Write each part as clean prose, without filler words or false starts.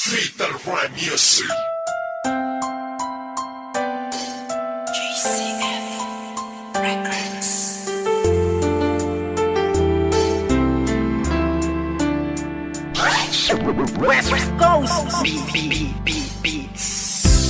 Fatal Rhyme Music. GCF Records. West Coast Beats.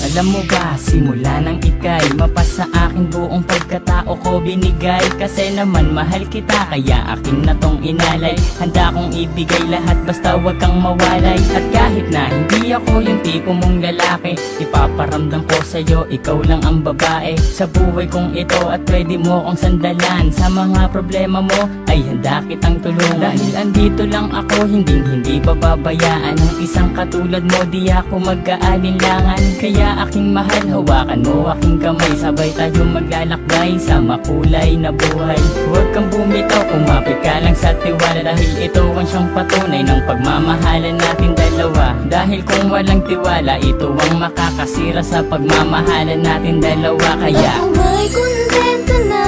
Alam mo ba, simula nang ika'y mapasa akin buong pagkatao ko binigay. Kasi naman mahal kita, kaya akin na tong inalay. Handa kong ibigay lahat basta wag kang mawalay. At kahit na hindi ako yung tipo mong lalaki, ipaparamdam ko sa'yo, ikaw lang ang babae sa buhay kong ito at pwede mo kong sandalan. Sa mga problema mo ay handa kitang tulungan. Dahil andito lang ako, hindi pababayaan. Ang isang katulad mo, di ako mag-aalinlangan. Kaya aking mahal, hawakan mo aking kamay. Sabay tayo maglalakbay sa makulay na buhay. Huwag kang bumitaw, kumapit ka lang sa tiwala. Dahil ito ang siyang patunay ng pagmamahalan natin dalawa. Dahil kung walang tiwala, ito ang makakasira sa pagmamahalan natin dalawa. Kaya ako ay kontento na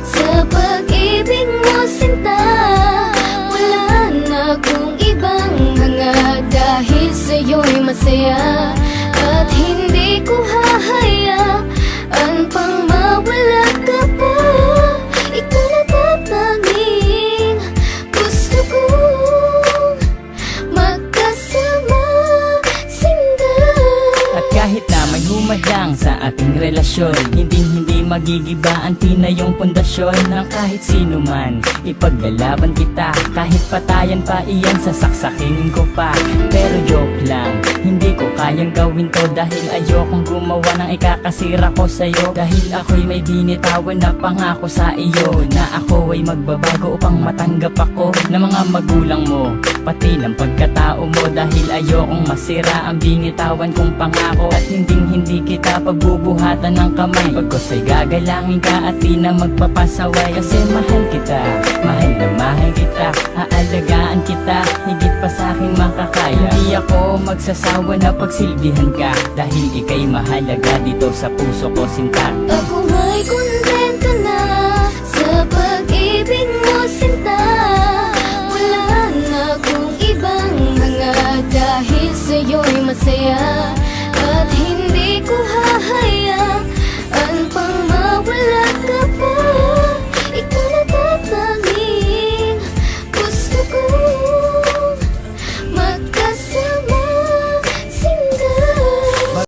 sa pag-ibig mo, sinta. Wala na akong ibang hanga, dahil sa'yo'y masaya. At hindi ko hahayaan pang mawala ka pa. Ikaw na tatanging gusto kong magkasama, sinta. at kahit na may humadlang sa ating relasyon, hindi magigiba ang tinayong pundasyon ng kahit sino man. Ipaglalaban kita, kahit patayan pa iyan, sasaksakin ko pa. Pero joke lang, hindi ko kayang gawin to. Dahil ayokong gumawa ng ikakasira ko sa'yo. Dahil ako'y may binitawan na pangako sa iyo, na ako ay magbabago upang matanggap ako ng mga magulang mo, pati ng pagkatao mo. Dahil ayokong masira ang binitawan kong pangako. At hindi kita pagbubuhatan ng kamay. Pagkos ay gagalangin ka at di na magpapasaway. Kasi mahal kita, mahal na mahal kita. Aalagaan kita, higit pa sa aking makakaya. Hindi ako magsasawa na pagsilbihan ka, dahil ika'y mahalaga dito sa puso ko, sinta. Ako